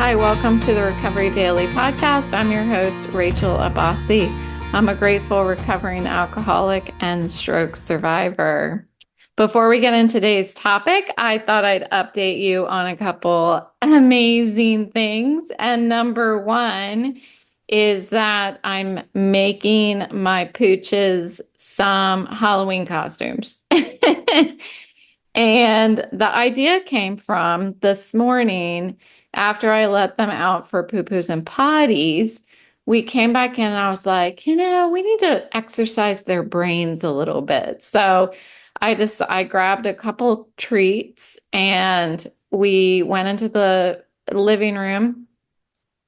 Hi, welcome to the Recovery Daily podcast. I'm your host, Rachel Abbasi. I'm a grateful recovering alcoholic and stroke survivor. Before we get into today's topic, I thought I'd update you on a couple amazing things. And number one is that I'm making my pooches some Halloween costumes. And the idea came from this morning after I let them out for poo-poos and potties. We came back in and I was like, we need to exercise their brains a little bit. So I grabbed a couple treats and we went into the living room.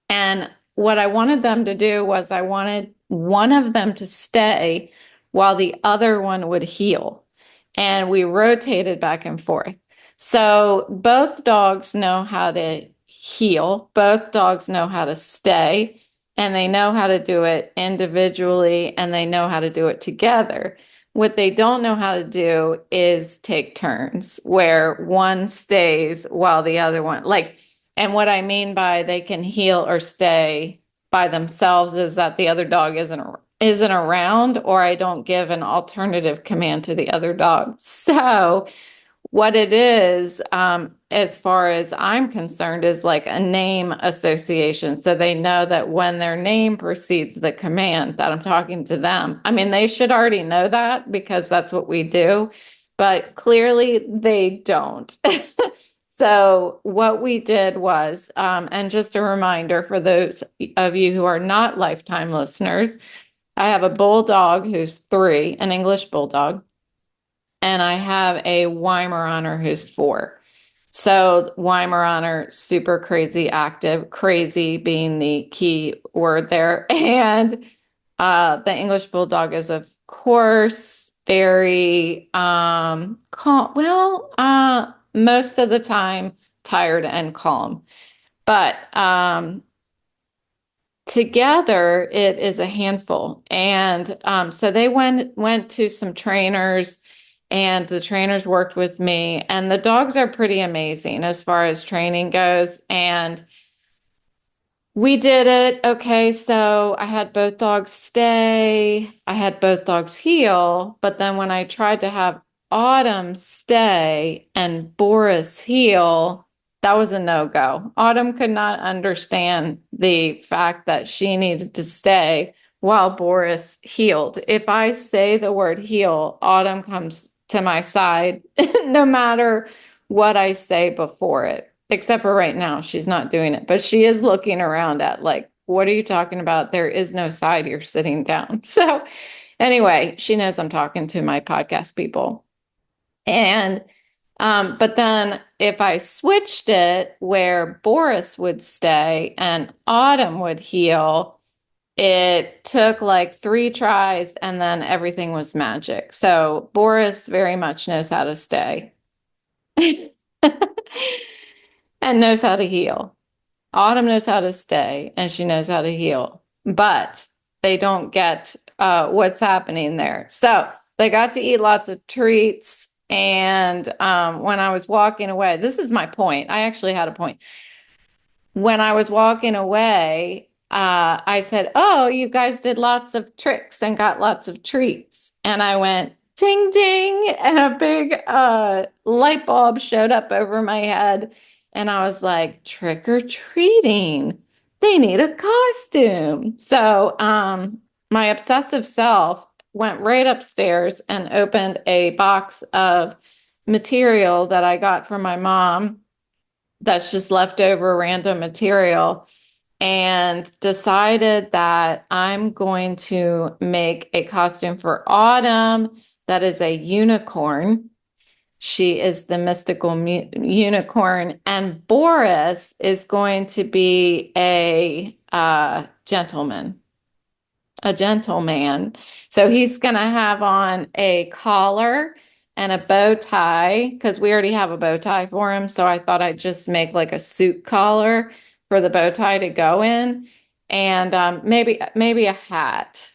And what I wanted them to do was I wanted one of them to stay while the other one would heal. And we rotated back and forth. So both dogs know how to heal. Both dogs know how to stay, and they know how to do it individually, and they know how to do it together. What they don't know how to do is take turns where one stays while the other one, and what I mean by they can heal or stay by themselves is that the other dog isn't around, or I don't give an alternative command to the other dog. So what it is, as far as I'm concerned, is like a name association. So they know that when their name precedes the command that I'm talking to them. I mean, they should already know that because that's what we do, but clearly they don't. So what we did was, and just a reminder for those of you who are not lifetime listeners, I have a bulldog who's 3, an English bulldog, and I have a Weimaraner who's 4. So Weimaraner, super crazy active, crazy being the key word there. And the English bulldog is, of course, very calm. Well, most of the time tired and calm. But together it is a handful. And so they went to some trainers, and the trainers worked with me, and the dogs are pretty amazing as far as training goes. And we did it. Okay, so I had both dogs stay, I had both dogs heal, but then when I tried to have Autumn stay and Boris heal, that was a no-go. Autumn could not understand the fact that she needed to stay while Boris healed. If I say the word heal, Autumn comes to my side, no matter what I say before it. Except for right now, she's not doing it, but she is looking around at like, what are you talking about? There is no side, you're sitting down. So anyway, she knows I'm talking to my podcast people. And but then if I switched it where Boris would stay and Autumn would heal, it took like 3 tries and then everything was magic. So Boris very much knows how to stay and knows how to heal. Autumn knows how to stay and she knows how to heal, but they don't get what's happening there. So they got to eat lots of treats. And when I was walking away, this is my point. I actually had a point. When I was walking away, I said, "Oh, you guys did lots of tricks and got lots of treats." And I went, "Ding, ding," and a big light bulb showed up over my head. And I was like, trick or treating. They need a costume. So my obsessive self went right upstairs and opened a box of material that I got from my mom that's just leftover random material, and decided that I'm going to make a costume for Autumn that is a unicorn. She is the mystical unicorn, and Boris is going to be a gentleman. So he's going to have on a collar and a bow tie, because we already have a bow tie for him. So I thought I'd just make like a suit collar for the bow tie to go in, and maybe a hat.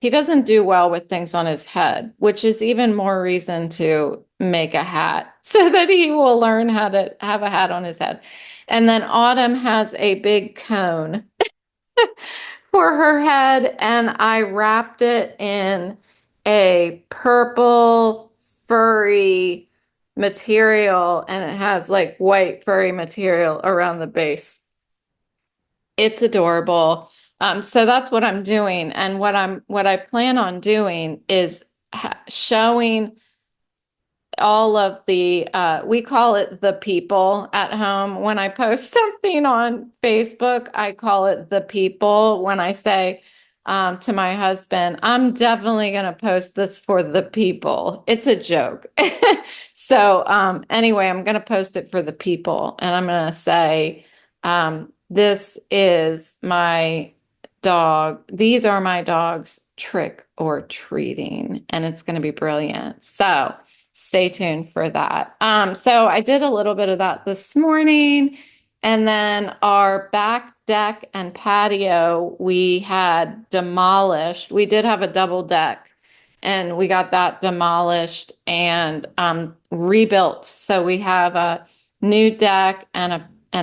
he doesn't do well with things on his head, which is even more reason to make a hat so that he will learn how to have a hat on his head. And then Autumn has a big cone for her head, and I wrapped it in a purple furry material, and it has like white furry material around the base. It's adorable. So that's what I'm doing, and what I plan on doing is showing all of the we call it the people at home. When I post something on Facebook, I call it the people. When I say to my husband, I'm definitely going to post this for the people. It's a joke. So anyway, I'm going to post it for the people, and I'm going to say, this is my dog. These are my dogs trick or treating, and it's going to be brilliant. So stay tuned for that. So I did a little bit of that this morning. And then our back deck and patio, we had demolished. We did have a double deck, and we got that demolished and rebuilt. So we have a new deck and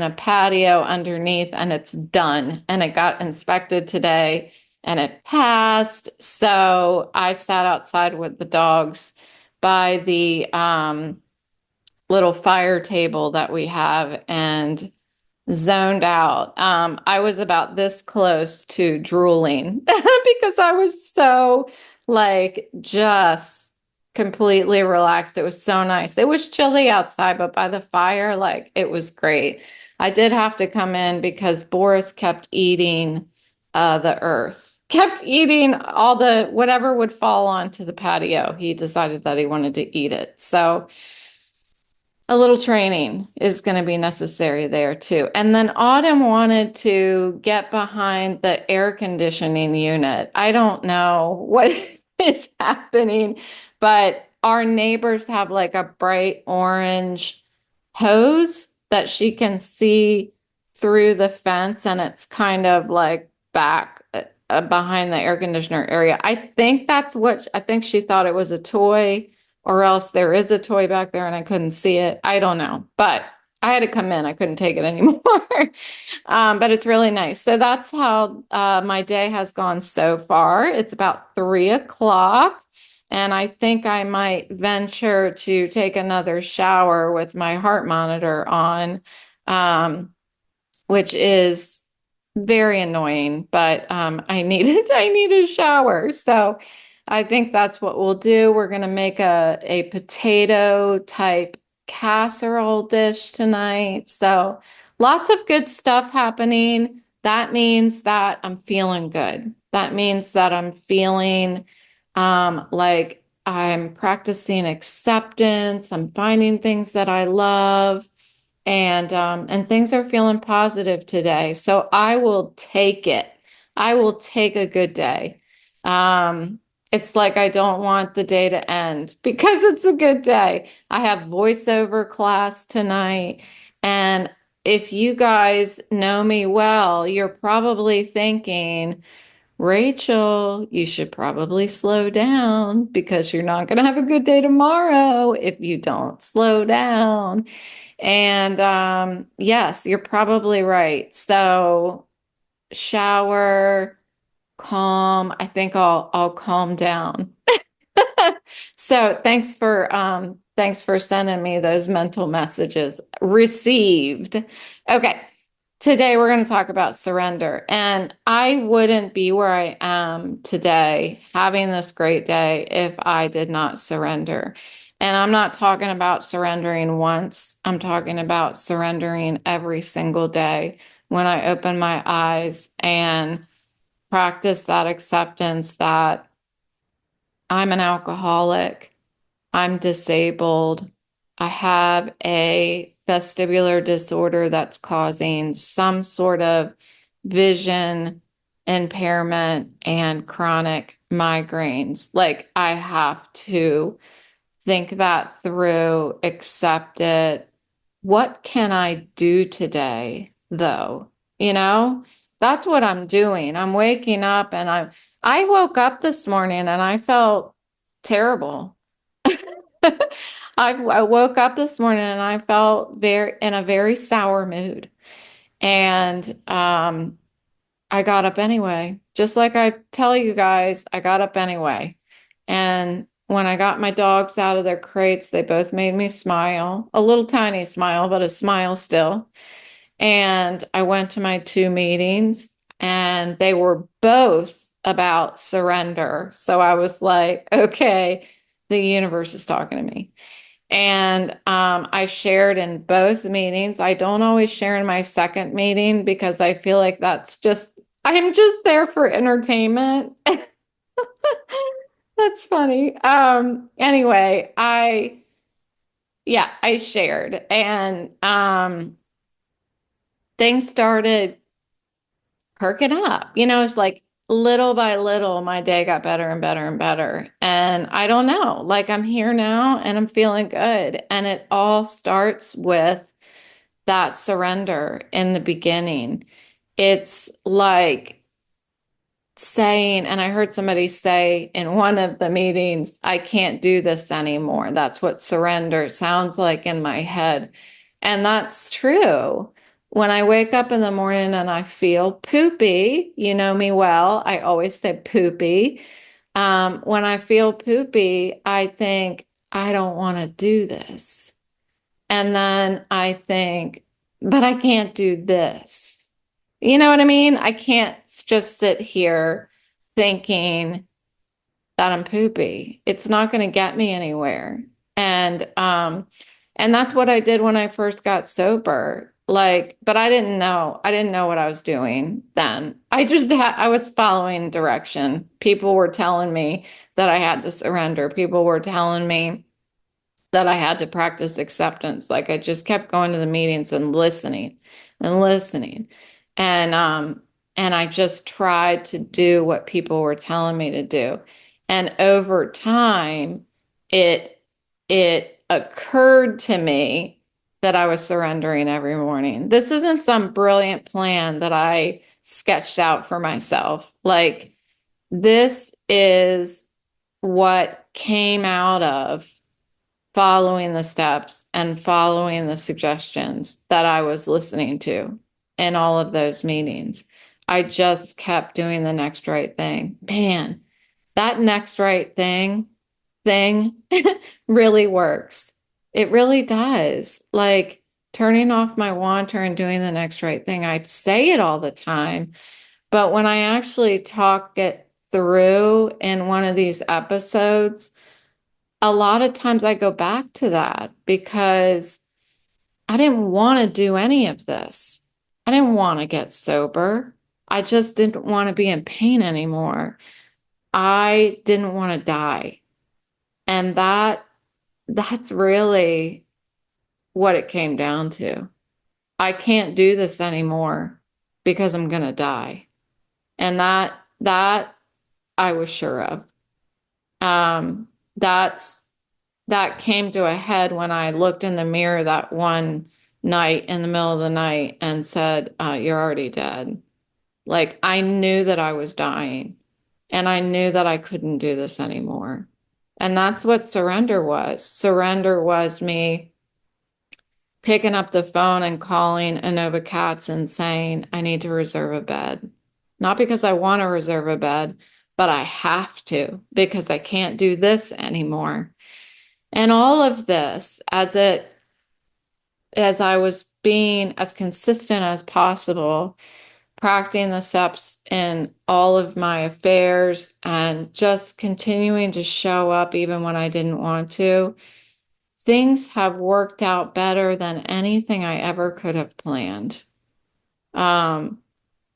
a patio underneath, and it's done. And it got inspected today and it passed. So I sat outside with the dogs by the little fire table that we have and zoned out. I was about this close to drooling because I was so like just completely relaxed. It was so nice. It was chilly outside, but by the fire, like it was great. I did have to come in because Boris kept eating the earth, kept eating all the whatever would fall onto the patio. He decided that he wanted to eat it. So a little training is going to be necessary there too. And then Autumn wanted to get behind the air conditioning unit. I don't know what is happening, but our neighbors have like a bright orange hose that she can see through the fence, and it's kind of like back behind the air conditioner area. I think she thought it was a toy, or else there is a toy back there and I couldn't see it. I don't know, but I had to come in. I couldn't take it anymore. But it's really nice. So that's how my day has gone so far. It's about 3 o'clock, and I think I might venture to take another shower with my heart monitor on, which is very annoying, but I need a shower. So I think that's what we'll do. We're going to make a potato type casserole dish tonight. So lots of good stuff happening. That means that I'm feeling good. That means that I'm feeling like I'm practicing acceptance. I'm finding things that I love, and things are feeling positive today. So I will take it. I will take a good day. It's like I don't want the day to end because it's a good day. I have voiceover class tonight, and if you guys know me well, you're probably thinking, Rachel, you should probably slow down because you're not going to have a good day tomorrow if you don't slow down. And yes, you're probably right. So shower, calm. I think I'll calm down. So thanks for sending me those mental messages. Received. Okay. Today we're going to talk about surrender. And I wouldn't be where I am today, having this great day, if I did not surrender. And I'm not talking about surrendering once. I'm talking about surrendering every single day when I open my eyes and practice that acceptance that I'm an alcoholic, I'm disabled, I have a vestibular disorder that's causing some sort of vision impairment and chronic migraines. Like, I have to think that through, accept it. What can I do today, though? You know, that's what I'm doing. I'm waking up and I woke up this morning and I felt terrible. I woke up this morning and I felt very in a very sour mood. And I got up anyway. Just like I tell you guys, I got up anyway. And when I got my dogs out of their crates, they both made me smile. A little tiny smile, but a smile still. And I went to my two meetings, and they were both about surrender. So I was like, okay, the universe is talking to me. And I shared in both meetings. I don't always share in my second meeting because I feel like I'm just there for entertainment. That's funny. Anyway, yeah, I shared, and things started perking up. It's like little by little, my day got better and better and better. And I don't know, like I'm here now and I'm feeling good. And it all starts with that surrender in the beginning. It's like saying, and I heard somebody say in one of the meetings, I can't do this anymore. That's what surrender sounds like in my head. And that's true. When I wake up in the morning and I feel poopy, you know me well, I always say poopy. When I feel poopy, I think, I don't want to do this. And then I think, but I can't do this. You know what I mean? I can't just sit here thinking that I'm poopy. It's not going to get me anywhere. And that's what I did when I first got sober. Like, but I didn't know. I didn't know what I was doing then. I was following direction. People were telling me that I had to surrender. People were telling me that I had to practice acceptance. Like I just kept going to the meetings and listening and listening. And I just tried to do what people were telling me to do. And over time, it it occurred to me that I was surrendering every morning. This isn't some brilliant plan that I sketched out for myself. Like this is what came out of following the steps and following the suggestions that I was listening to in all of those meetings. I just kept doing the next right thing. Man, that next right thing really works. It really does. Like turning off my wanter and doing the next right thing. I say it all the time, but when I actually talk it through in one of these episodes, a lot of times I go back to that because I didn't want to do any of this. I didn't want to get sober. I just didn't want to be in pain anymore. I didn't want to die. And that's really what it came down to. I can't do this anymore because I'm going to die. And that I was sure of. Um, that's that came to a head when I looked in the mirror that one night in the middle of the night and said, you're already dead. Like I knew that I was dying and I knew that I couldn't do this anymore. And that's what surrender was. Surrender was me picking up the phone and calling Inova Cats and saying, I need to reserve a bed. Not because I want to reserve a bed, but I have to because I can't do this anymore. And all of this, as I was being as consistent as possible, practicing the steps in all of my affairs and just continuing to show up even when I didn't want to, things have worked out better than anything I ever could have planned. Um,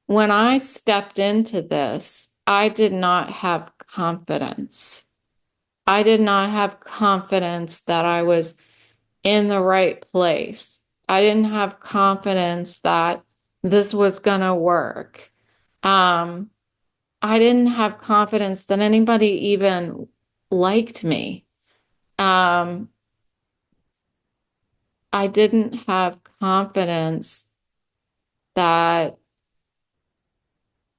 when I stepped into this, I did not have confidence. I did not have confidence that I was in the right place. I didn't have confidence that this was going to work. Um, I didn't have confidence that anybody even liked me. Um, I didn't have confidence that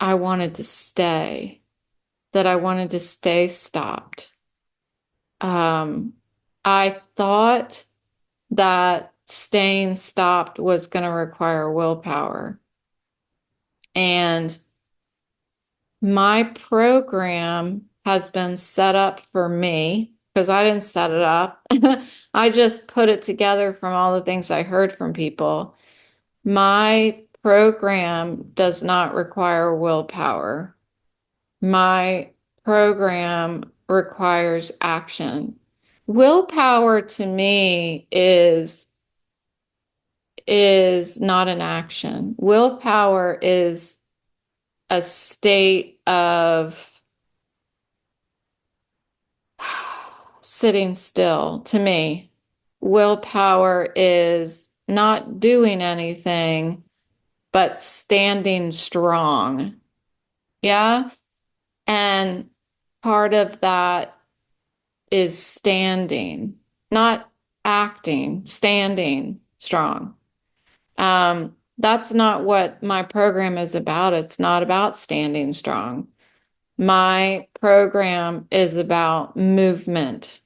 I wanted to stay. that I wanted to stay stopped. Um, I thought that staying stopped was going to require willpower. And my program has been set up for me because I didn't set it up. I just put it together from all the things I heard from people. My program does not require willpower. My program requires action. Willpower to me is not an action. Willpower is a state of sitting still to me. Willpower is not doing anything, but standing strong. Yeah. And part of that is standing, not acting, standing strong. That's not what my program is about. It's not about standing strong. My program is about movement.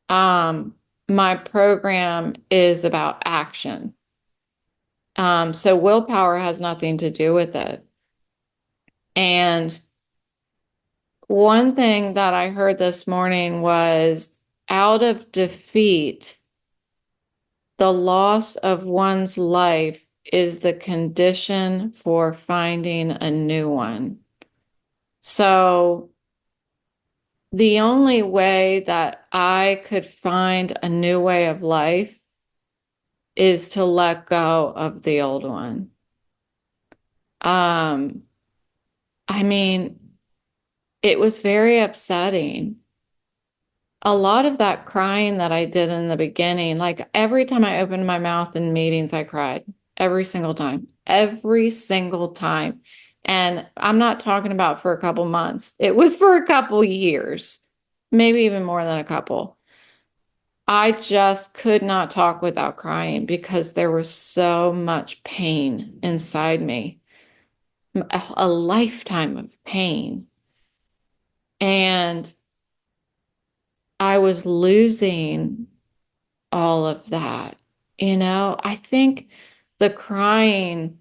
My program is about action. So willpower has nothing to do with it. And one thing that I heard this morning was out of defeat, the loss of one's life is the condition for finding a new one. So the only way that I could find a new way of life is to let go of the old one. I mean, it was very upsetting. A lot of that crying that I did in the beginning, like every time I opened my mouth in meetings, I cried every single time, every single time. And I'm not talking about for a couple months. It was for a couple years, maybe even more than a couple. I just could not talk without crying because there was so much pain inside me, a lifetime of pain. And I was losing all of that. I think the crying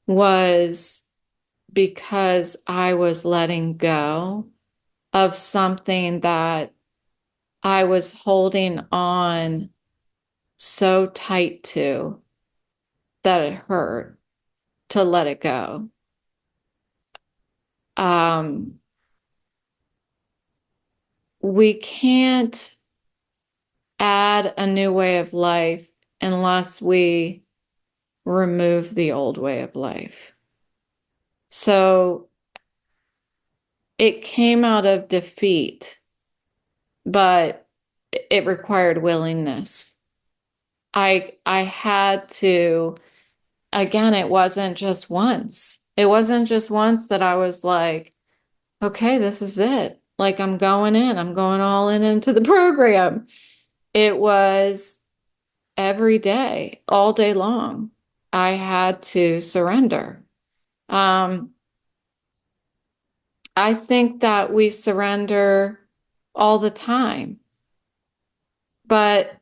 was because I was letting go of something that I was holding on so tight to that it hurt to let it go. Um, we can't add a new way of life unless we remove the old way of life. So it came out of defeat, but it required willingness. I had to, again, it wasn't just once. It wasn't just once that I was like, okay, this is it. Like I'm going in, I'm going all in into the program. It was every day, all day long. I had to surrender. Um, I think that we surrender all the time, but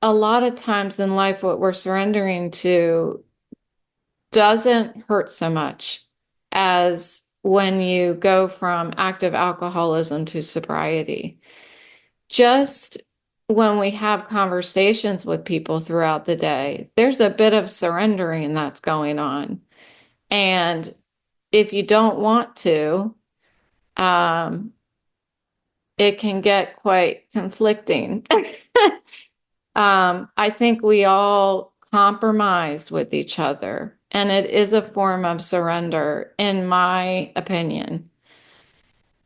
a lot of times in life, what we're surrendering to doesn't hurt so much as when you go from active alcoholism to sobriety. Just when we have conversations with people throughout the day, there's a bit of surrendering that's going on. And if you don't want to, um, it can get quite conflicting. I think we all compromised with each other, and it is a form of surrender, in my opinion.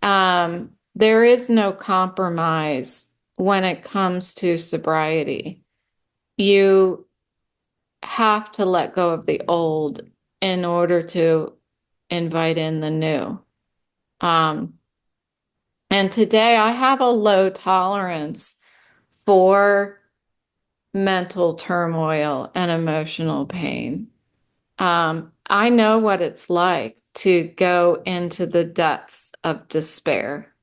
There is no compromise when it comes to sobriety. You have to let go of the old in order to invite in the new. And today I have a low tolerance for mental turmoil and emotional pain. I know what it's like. to go into the depths of despair.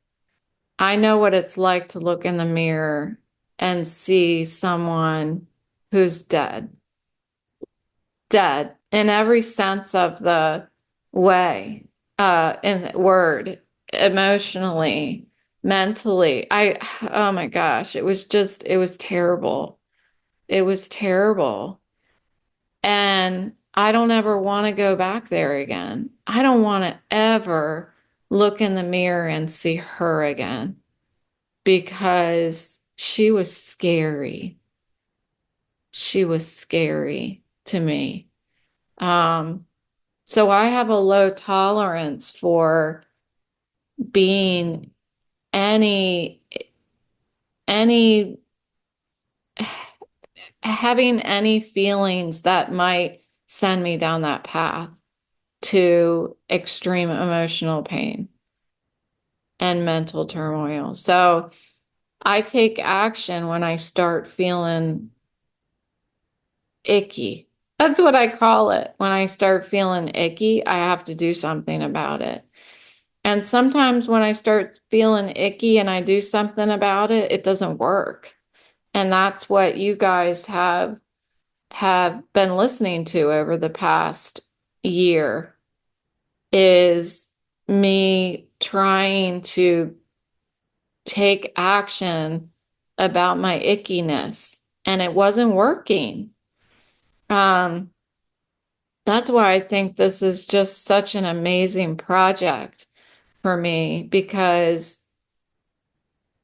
I know what it's like to look in the mirror and see someone who's dead, dead in every sense of the way, in word, emotionally, mentally. Oh my gosh, it was terrible. It was terrible. And I don't ever want to go back there again. I don't want to ever look in the mirror and see her again because she was scary. She was scary to me. Um, so I have a low tolerance for being any any having any feelings that might send me down that path to extreme emotional pain and mental turmoil. So I take action when I start feeling icky. That's what I call it. When I start feeling icky, I have to do something about it. And sometimes when I start feeling icky and I do something about it, it doesn't work. And that's what you guys have been listening to over the past year is me trying to take action about my ickiness, and it wasn't working. Um, that's why I think this is just such an amazing project for me because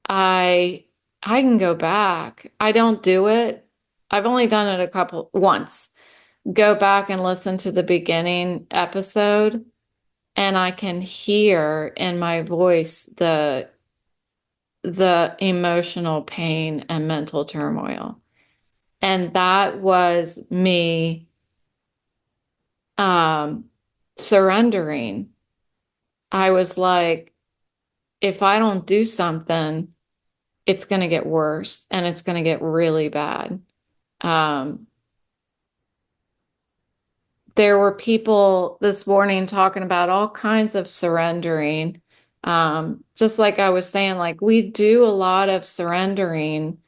I can go back. I don't do it. I've only done it once. Go back and listen to the beginning episode, and I can hear in my voice the emotional pain and mental turmoil. And that was me surrendering. I was like, if I don't do something, it's going to get worse and it's going to get really bad. Um, there were people this morning talking about all kinds of surrendering. Just like I was saying, like we do a lot of surrendering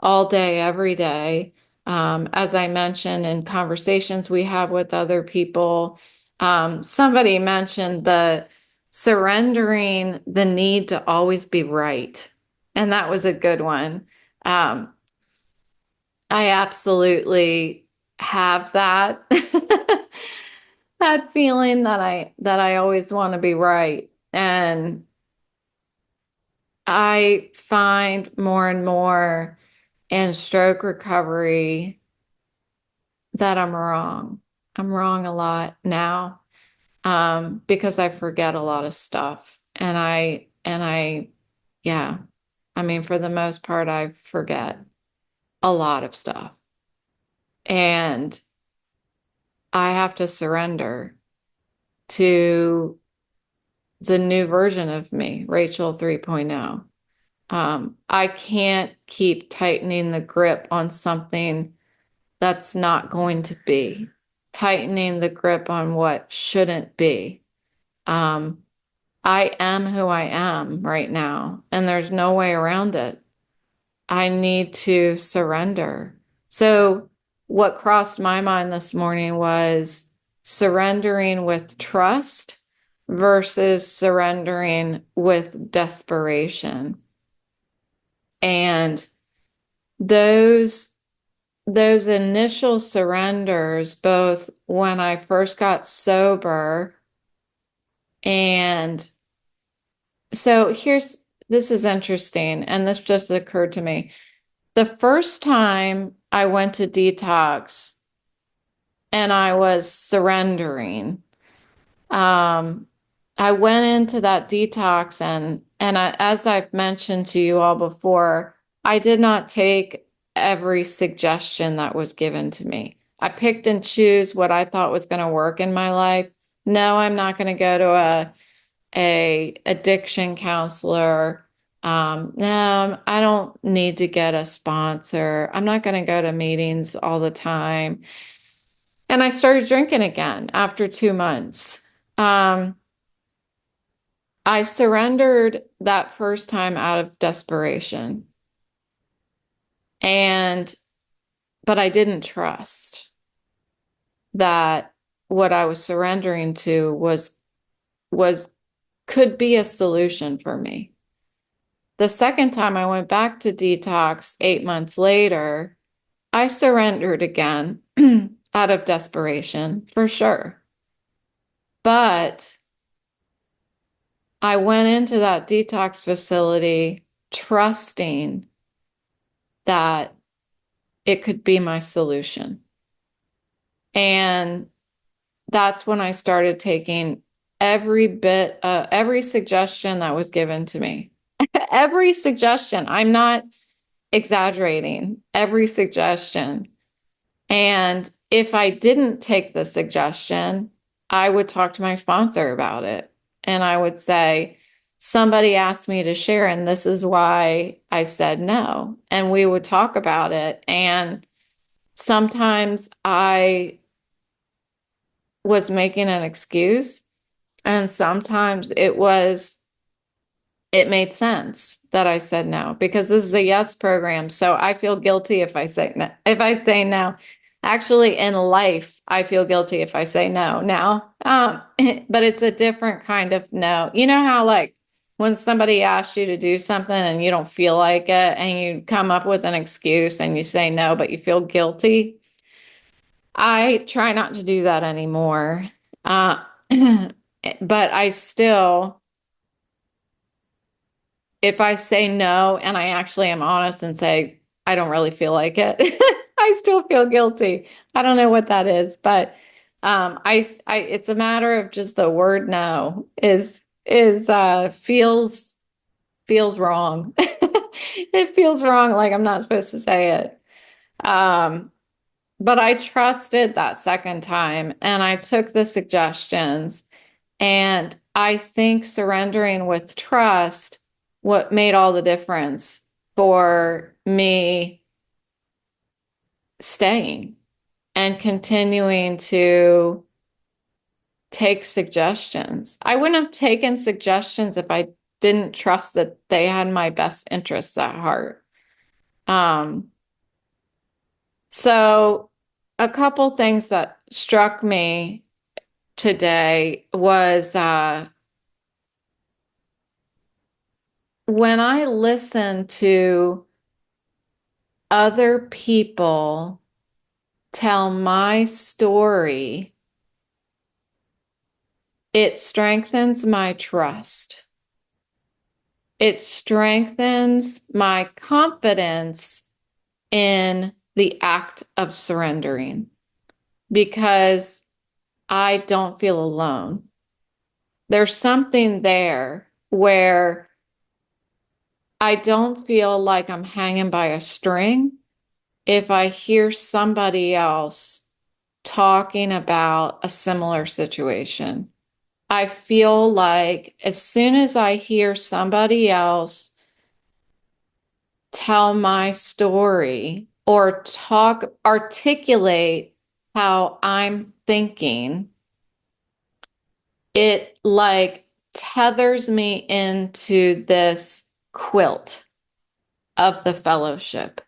all day, every day. As I mentioned in conversations we have with other people, somebody mentioned the surrendering the need to always be right. And that was a good one. Um, I absolutely have that that feeling that I always want to be right. And I find more and more in stroke recovery that I'm wrong. I'm wrong a lot now, because I forget a lot of stuff. Yeah, I mean, for the most part, I forget a lot of stuff. And I have to surrender to the new version of me, Rachel 3.0. I can't keep tightening the grip on something that's not going to be, tightening the grip on what shouldn't be. Um, I am who I am right now, and there's no way around it. I need to surrender. So, what crossed my mind this morning was surrendering with trust versus surrendering with desperation. And those those initial surrenders, both when I first got sober, and so this is interesting, and this just occurred to me. The first time I went to detox and I was surrendering, I went into that detox as I've mentioned to you all before, I did not take every suggestion that was given to me. I picked and choose what I thought was going to work in my life. No, I'm not going to go to a addiction counselor. No, I don't need to get a sponsor. I'm not going to go to meetings all the time. And I started drinking again after 2 months. Um, I surrendered that first time out of desperation. And, but I didn't trust that what I was surrendering to was could be a solution for me. The second time I went back to detox 8 months later, I surrendered again out of desperation, for sure. But I went into that detox facility trusting that it could be my solution. And that's when I started taking every suggestion that was given to me. Every suggestion. I'm not exaggerating. Every suggestion. And if I didn't take the suggestion, I would talk to my sponsor about it. And I would say, somebody asked me to share, and this is why I said no. And we would talk about it. And sometimes I was making an excuse, and sometimes it made sense that I said no, because this is a yes program. So I feel guilty if I say no. If I say no, actually in life, I feel guilty if I say no now. But it's a different kind of no. You know how like when somebody asks you to do something and you don't feel like it and you come up with an excuse and you say no, but you feel guilty. I try not to do that anymore. Uh, but I still, if I say no and I actually am honest and say, I don't really feel like it, I still feel guilty. I don't know what that is, but it's a matter of just the word no feels wrong. It feels wrong, like I'm not supposed to say it. But I trusted that second time and I took the suggestions. And I think surrendering with trust, what made all the difference for me staying and continuing to take suggestions. I wouldn't have taken suggestions if I didn't trust that they had my best interests at heart. Um, so a couple things that struck me today was when I listen to other people tell my story, it strengthens my trust. It strengthens my confidence in the act of surrendering because I don't feel alone. There's something there where I don't feel like I'm hanging by a string if I hear somebody else talking about a similar situation. I feel like as soon as I hear somebody else tell my story or articulate how I'm thinking, it like tethers me into this quilt of the fellowship.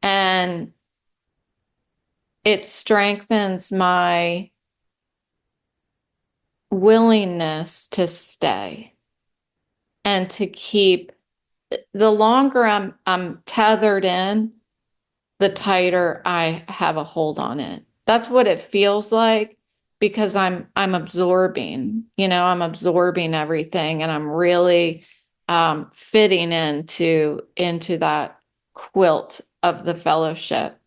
And it strengthens my willingness to stay and to keep. The longer I'm tethered in, the tighter I have a hold on it. That's what it feels like because I'm absorbing, I'm absorbing everything and I'm really fitting into that quilt of the fellowship.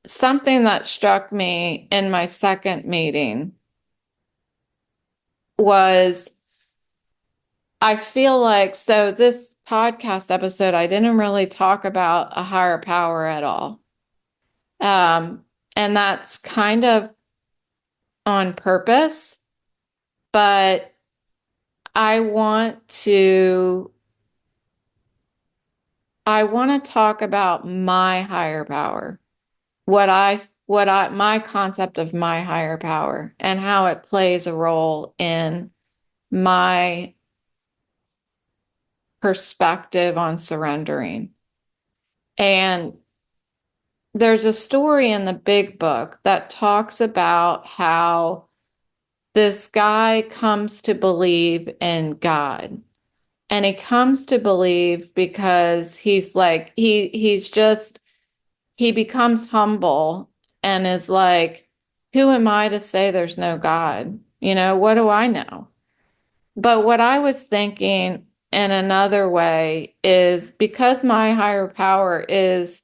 Something that struck me in my second meeting was I feel like, so this podcast episode, I didn't really talk about a higher power at all. And that's kind of on purpose, but I want to talk about my higher power. my concept of my higher power and how it plays a role in my perspective on surrendering. And there's a story in the big book that talks about how this guy comes to believe in God. And he comes to believe because he's like, he becomes humble and is like, who am I to say there's no God? You know, what do I know? But what I was thinking in another way is because my higher power is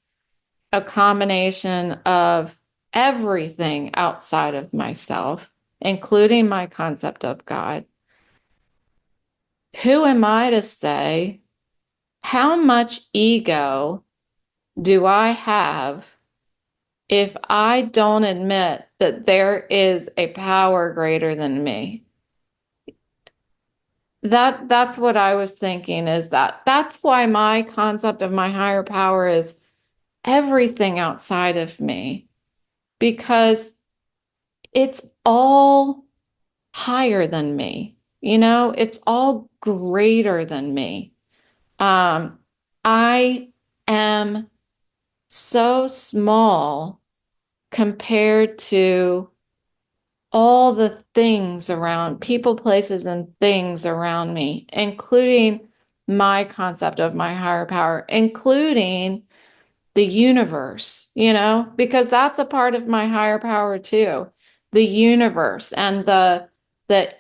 a combination of everything outside of myself, including my concept of God, who am I to say how much ego do I have if I don't admit that there is a power greater than me? That's what I was thinking, is that's why my concept of my higher power is everything outside of me, because it's all higher than me. You know, it's all greater than me. I am so small compared to all the things around people, places, and things around me, including my concept of my higher power, including the universe, you know, because that's a part of my higher power too. The universe and the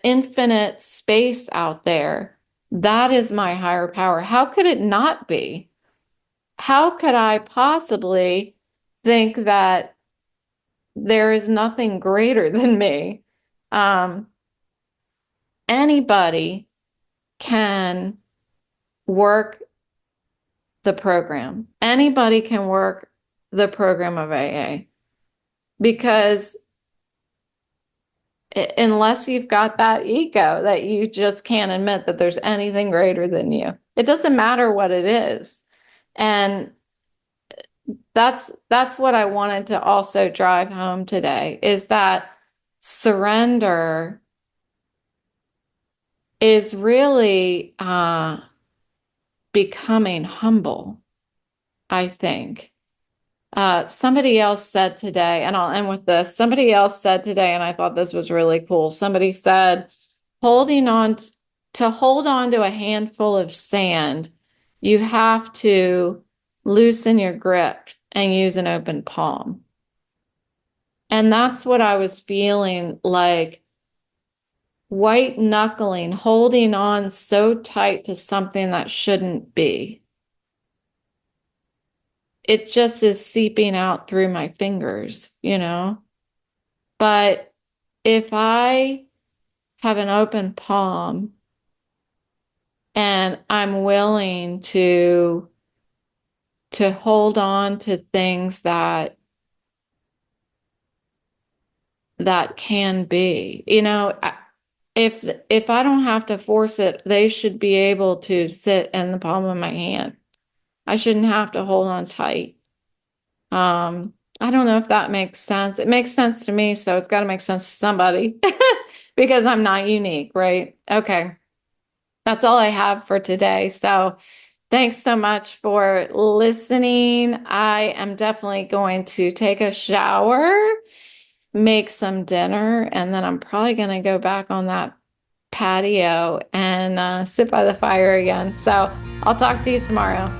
infinite space out there, that is my higher power. How could it not be? How could I possibly think that there is nothing greater than me? Um, Anybody can work the program. Anybody can work the program of AA, because unless you've got that ego that you just can't admit that there's anything greater than you, it doesn't matter what it is. And that's what I wanted to also drive home today, is that surrender is really becoming humble, I think. Somebody else said today, and I'll end with this. Somebody else said today, and I thought this was really cool. Somebody said, holding on to hold on to a handful of sand, you have to loosen your grip and use an open palm. And that's what I was feeling like, white knuckling, holding on so tight to something that shouldn't be. It just is seeping out through my fingers, you know? But if I have an open palm and I'm willing to hold on to things that can be, you know, if I don't have to force it, they should be able to sit in the palm of my hand. I shouldn't have to hold on tight. I don't know if that makes sense. It makes sense to me, so it's got to make sense to somebody because I'm not unique, right? Okay. That's all I have for today. So thanks so much for listening. I am definitely going to take a shower, make some dinner, and then I'm probably going to go back on that patio and sit by the fire again. So I'll talk to you tomorrow.